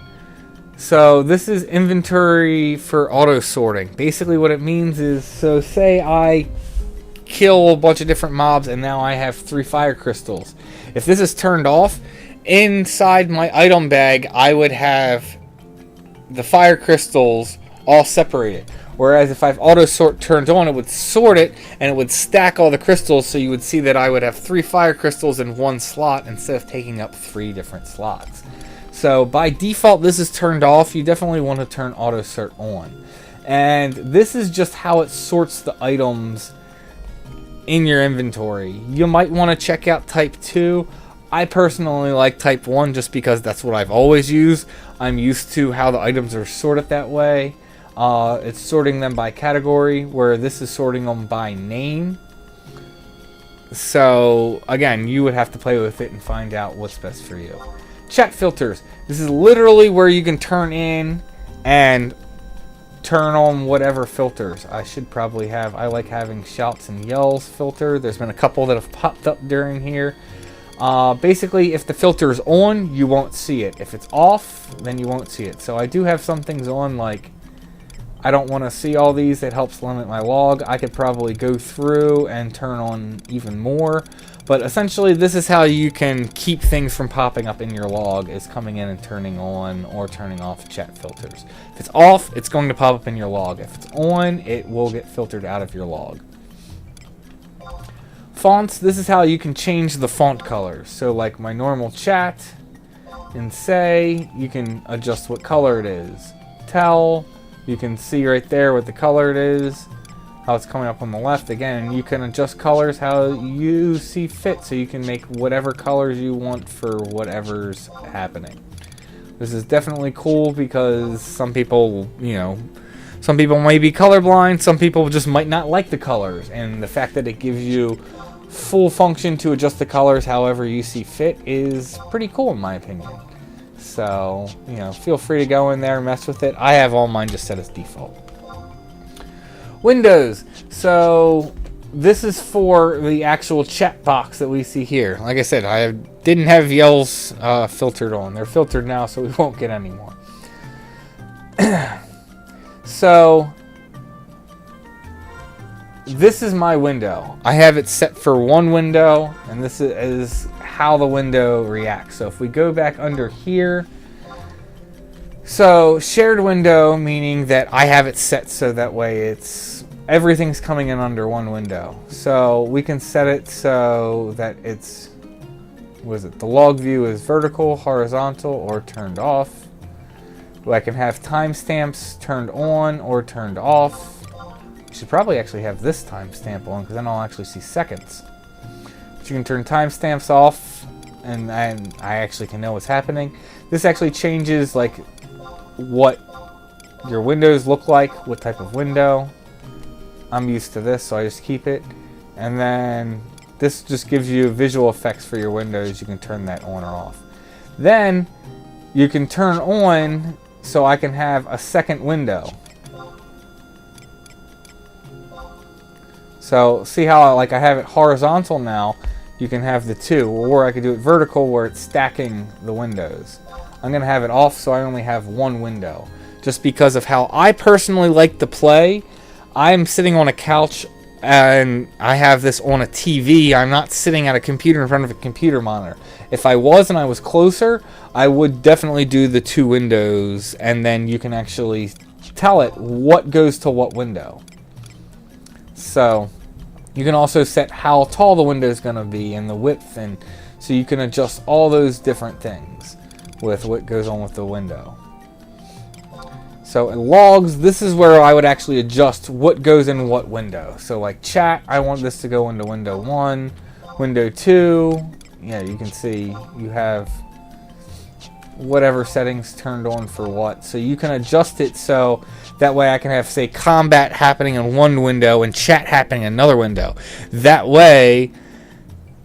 So this is inventory for auto sorting. Basically what it means is, so say I kill a bunch of different mobs and now I have 3 fire crystals. If this is turned off, inside my item bag I would have the fire crystals all separated. Whereas if I have auto sort turned on, it would sort it and it would stack all the crystals, so you would see that I would have 3 fire crystals in one slot instead of taking up 3 different slots. So by default this is turned off. You definitely want to turn auto sort on. And this is just how it sorts the items in your inventory. You might want to check out type 2. I personally like type 1 just because that's what I've always used. I'm used to how the items are sorted that way. It's sorting them by category, where this is sorting them by name. So again, you would have to play with it and find out what's best for you. Chat filters. This is literally where you can turn in and turn on whatever filters. I like having shouts and yells filter. There's been a couple that have popped up during here. Basically, if the filter is on, you won't see it. If it's off, then you won't see it. So I do have some things on, like I don't want to see all these. It helps limit my log. I could probably go through and turn on even more. But essentially, this is how you can keep things from popping up in your log, is coming in and turning on or turning off chat filters. If it's off, it's going to pop up in your log. If it's on, it will get filtered out of your log. Fonts, this is how you can change the font colors. So like my normal chat and say, you can adjust what color it is. Tell, you can see right there what the color it is, how it's coming up on the left. Again, you can adjust colors how you see fit, so you can make whatever colors you want for whatever's happening. This is definitely cool because some people, some people might be colorblind, some people just might not like the colors, and the fact that it gives you full function to adjust the colors however you see fit is pretty cool in my opinion. So, feel free to go in there and mess with it. I have all mine just set as default. Windows. So, this is for the actual chat box that we see here. Like I said, I didn't have yells filtered on. They're filtered now, so we won't get any more. So, this is my window. I have it set for one window, and this is how the window reacts. So if we go back under here, so shared window, meaning that I have it set so that way everything's coming in under one window. So we can set it so that the log view is vertical, horizontal, or turned off. I can have timestamps turned on or turned off. You should probably actually have this timestamp on, because then I'll actually see seconds. But you can turn timestamps off, and I actually can know what's happening. This actually changes like what your windows look like, what type of window. I'm used to this, so I just keep it. And then this just gives you visual effects for your windows. You can turn that on or off. Then you can turn on, so I can have a second window. So see how I have it horizontal now, you can have the two, or I could do it vertical where it's stacking the windows. I'm going to have it off so I only have one window, just because of how I personally like to play. I'm sitting on a couch and I have this on a TV. I'm not sitting at a computer in front of a computer monitor. If I was and I was closer, I would definitely do the two windows, and then you can actually tell it what goes to what window. So you can also set how tall the window is going to be and the width, and so you can adjust all those different things with what goes on with the window. So in logs, this is where I would actually adjust what goes in what window. So like chat, I want this to go into window 1, window 2. Yeah, you can see you have whatever settings turned on for what. So you can adjust it so that way I can have, say, combat happening in one window and chat happening in another window. That way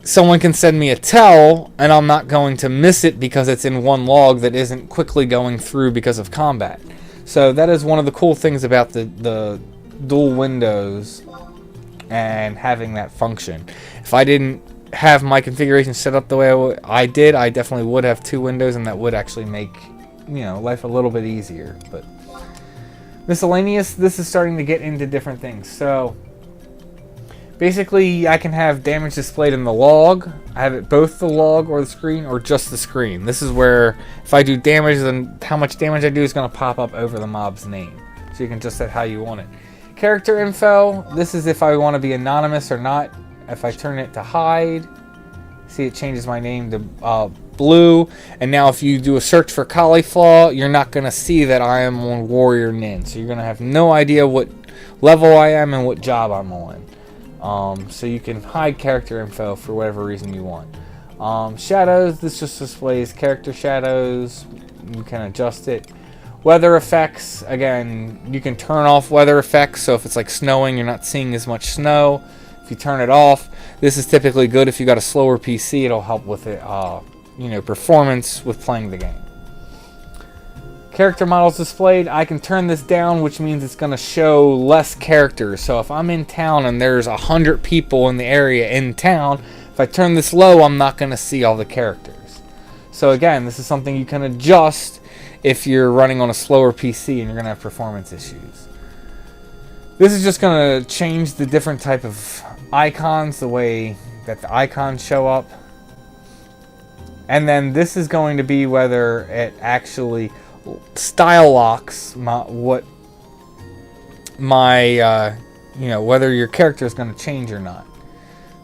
someone can send me a tell and I'm not going to miss it because it's in one log that isn't quickly going through because of combat. So that is one of the cool things about the dual windows and having that function. If I didn't have my configuration set up the way I did, I definitely would have 2 windows, and that would actually make, you know, life a little bit easier. But miscellaneous, this is starting to get into different things. So basically I can have damage displayed in the log. I have it both the log or the screen, or just the screen. This is where if I do damage, then how much damage I do is going to pop up over the mob's name. So you can just set how you want it. Character info, this is if I want to be anonymous or not. If I turn it to hide, see, it changes my name to blue. And now if you do a search for cauliflaw, you're not going to see that I am on warrior nin. So you're going to have no idea what level I am and what job I'm on. So you can hide character info for whatever reason you want. Shadows, this just displays character shadows. You can adjust it. Weather effects, again, you can turn off weather effects. So if it's like snowing, you're not seeing as much snow. If you turn it off, this is typically good. If you got a slower PC, it'll help with it, you know, performance with playing the game. Character models displayed, I can turn this down, which means it's going to show less characters. So if I'm in town and there's 100 people in the area in town, if I turn this low, I'm not going to see all the characters. So again, this is something you can adjust if you're running on a slower PC and you're going to have performance issues. This is just going to change the different type of icons, the way that the icons show up. And then this is going to be whether it actually style locks you know, whether your character is going to change or not.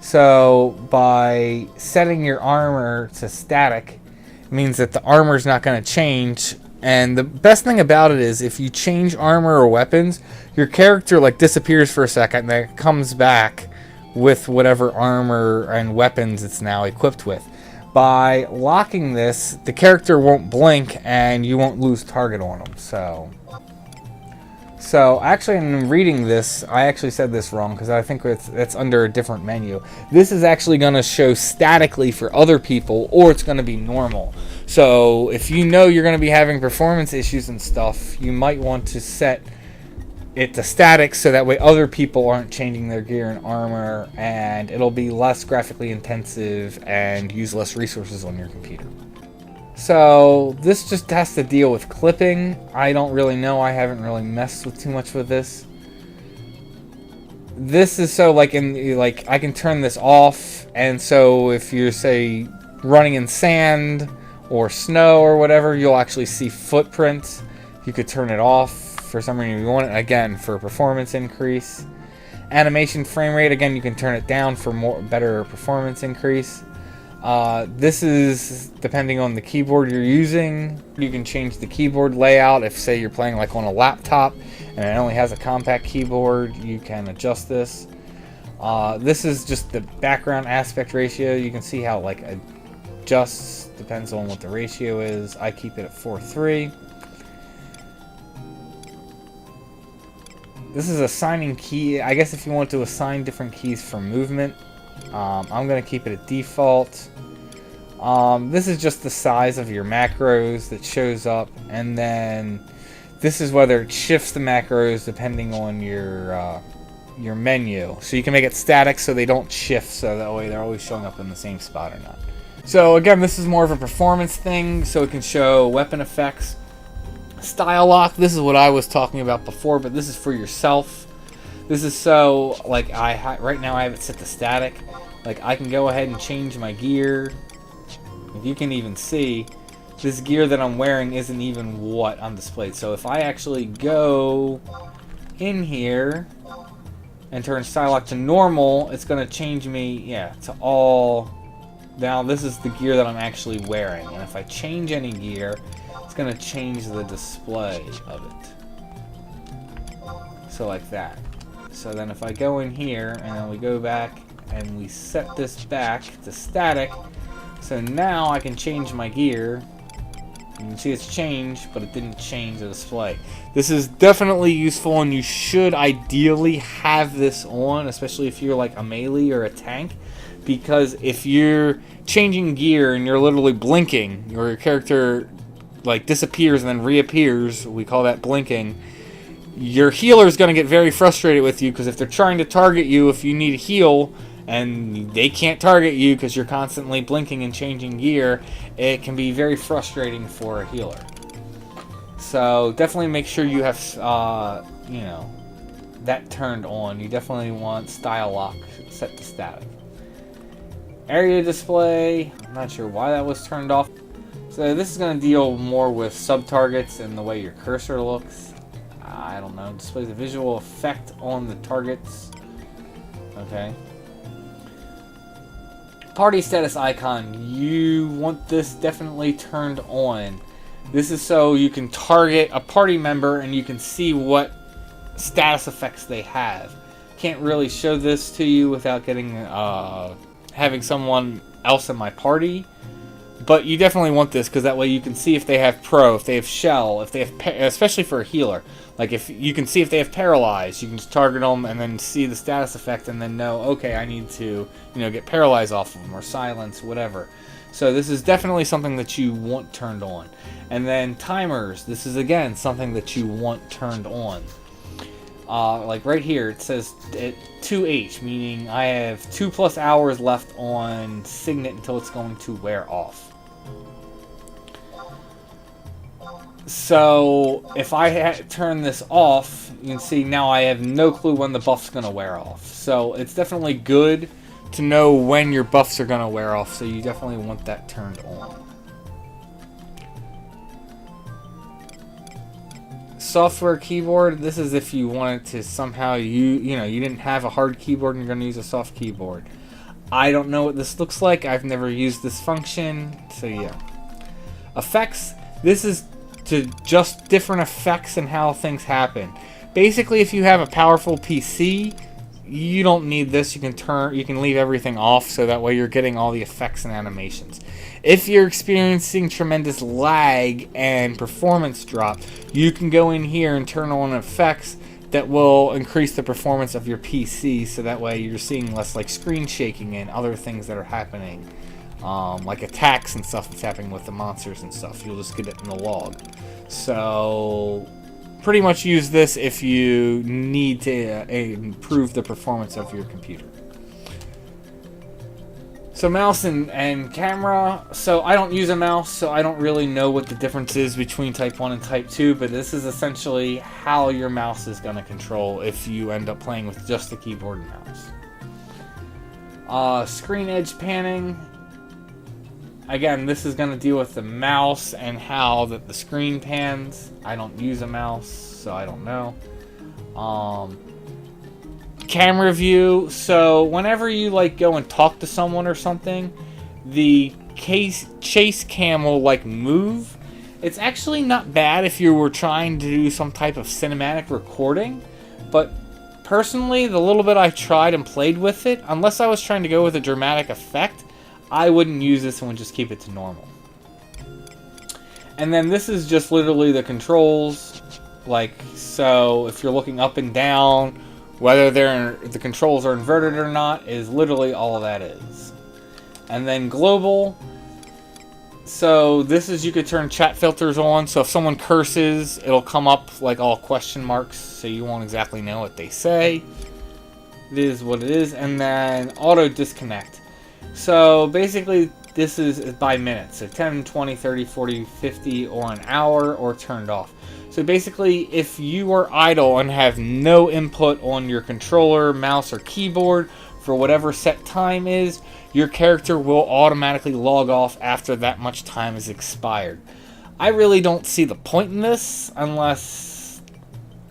So by setting your armor to static, it means that the armor is not going to change. And the best thing about it is if you change armor or weapons, your character like disappears for a second and then it comes back with whatever armor and weapons it's now equipped with. By locking this, the character won't blink and you won't lose target on them. So actually in reading this, I actually said this wrong because I think it's under a different menu. This is actually going to show statically for other people, or it's going to be normal. So if you know you're going to be having performance issues and stuff, you might want to set it to static so that way other people aren't changing their gear and armor, and it'll be less graphically intensive and use less resources on your computer. So this just has to deal with clipping. I don't really know. I haven't really messed with too much with this. This is so like I can turn this off, and so if you're say running in sand or snow or whatever, you'll actually see footprints. You could turn it off for some reason you want it, again, for performance increase. Animation frame rate, again, you can turn it down for better performance increase. This is depending on the keyboard you're using. You can change the keyboard layout. If say you're playing like on a laptop and it only has a compact keyboard, you can adjust this. This is just the background aspect ratio. You can see how like adjusts, depends on what the ratio is. I keep it at 4:3. This is assigning key. I guess if you want to assign different keys for movement, I'm going to keep it at default. This is just the size of your macros that shows up, and then this is whether it shifts the macros depending on your menu. So you can make it static so they don't shift, so that way they're always showing up in the same spot or not. So again, this is more of a performance thing, so it can show weapon effects. Style lock, this is what I was talking about before, but this is for yourself. This is so, like, right now I have it set to static. Like, I can go ahead and change my gear. If you can even see, this gear that I'm wearing isn't even what I'm displayed. So if I actually go in here and turn style lock to normal, it's going to change me, yeah, to all. Now this is the gear that I'm actually wearing. And if I change any gear, it's going to change the display of it. So like that. So then if I go in here and then we go back and we set this back to static, so now I can change my gear. You can see it's changed, but it didn't change the display. This is definitely useful, and you should ideally have this on, especially if you're like a melee or a tank, because if you're changing gear and you're literally blinking, or your character like disappears and then reappears, we call that blinking, your healer is going to get very frustrated with you, because if they're trying to target you, if you need a heal and they can't target you because you're constantly blinking and changing gear, it can be very frustrating for a healer. So definitely make sure you have you know, that turned on. You definitely want style lock set to static. Area display, I'm not sure why that was turned off. So this is going to deal more with sub-targets and the way your cursor looks. I don't know. Displays a visual effect on the targets. Okay. Party status icon. You want this definitely turned on. This is so you can target a party member and you can see what status effects they have. Can't really show this to you without getting having someone else in my party. But you definitely want this, because that way you can see if they have pro, if they have shell, if they have, especially for a healer. Like if you can see if they have paralyzed, you can just target them and then see the status effect and then know, okay, I need to, you know, get paralyzed off of them or silence, whatever. So this is definitely something that you want turned on. And then timers, this is again something that you want turned on. Like right here, it says 2H, meaning I have 2+ hours left on Signet until it's going to wear off. So if I turn this off, you can see now I have no clue when the buff's going to wear off. So it's definitely good to know when your buffs are going to wear off, so you definitely want that turned on. Software keyboard, this is if you wanted to somehow, you didn't have a hard keyboard and you're going to use a soft keyboard. I don't know what this looks like. I've never used this function, so yeah. Effects, this is to just different effects and how things happen. Basically, if you have a powerful PC, you don't need this. You can leave everything off, so that way you're getting all the effects and animations. If you're experiencing tremendous lag and performance drop, you can go in here and turn on effects that will increase the performance of your PC, so that way you're seeing less like screen shaking and other things that are happening, like attacks and stuff that's happening with the monsters and stuff. You'll just get it in the log. So pretty much use this if you need to improve the performance of your computer. So mouse and camera. So I don't use a mouse, so I don't really know what the difference is between Type 1 and Type 2, but this is essentially how your mouse is going to control if you end up playing with just the keyboard and mouse. Screen edge panning. Again, this is going to deal with the mouse and how that the screen pans. I don't use a mouse, so I don't know. Camera view. So whenever you like go and talk to someone or something, the chase cam will like move. It's actually not bad if you were trying to do some type of cinematic recording, but personally, the little bit I tried and played with it, unless I was trying to go with a dramatic effect, I wouldn't use this and would just keep it to normal. And then this is just literally the controls. Like, so if you're looking up and down, whether the controls are inverted or not, is literally all that is. And then global. So this is, you could turn chat filters on. So if someone curses, it'll come up like all question marks, so you won't exactly know what they say. It is what it is. And then auto disconnect. So basically this is by minutes. So 10, 20, 30, 40, 50, or an hour, or turned off. So basically, if you are idle and have no input on your controller, mouse, or keyboard for whatever set time is, your character will automatically log off after that much time is expired. I really don't see the point in this unless,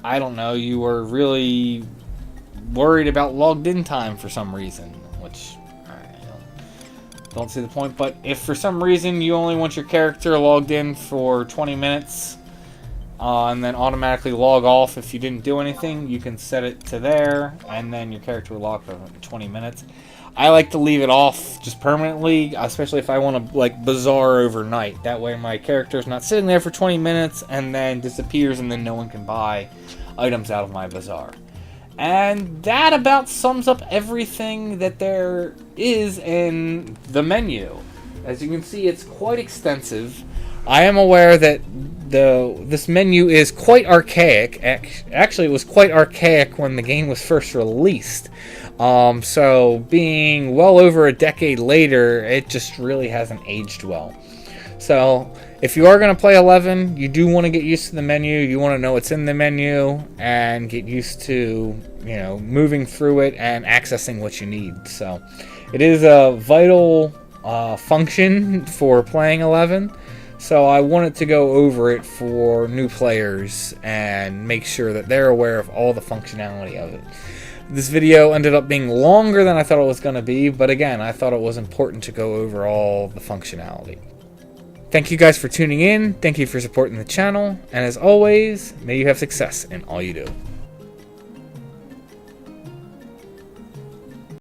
I don't know, you were really worried about logged in time for some reason, which I don't see the point. But if for some reason you only want your character logged in for 20 minutes, and then automatically log off if you didn't do anything. You can set it to there, and then your character will log for 20 minutes. I like to leave it off just permanently, especially if I want to like bazaar overnight. That way my character's not sitting there for 20 minutes and then disappears, and then no one can buy items out of my bazaar. And that about sums up everything that there is in the menu. As you can see, it's quite extensive. I am aware that this menu is quite archaic. Actually, it was quite archaic when the game was first released. So being well over a decade later, it just really hasn't aged well. So if you are going to play 11, you do want to get used to the menu. You want to know what's in the menu and get used to, you know, moving through it and accessing what you need. So it is a vital function for playing 11. So I wanted to go over it for new players and make sure that they're aware of all the functionality of it. This video ended up being longer than I thought it was going to be, but again, I thought it was important to go over all the functionality. Thank you guys for tuning in, thank you for supporting the channel, and as always, may you have success in all you do.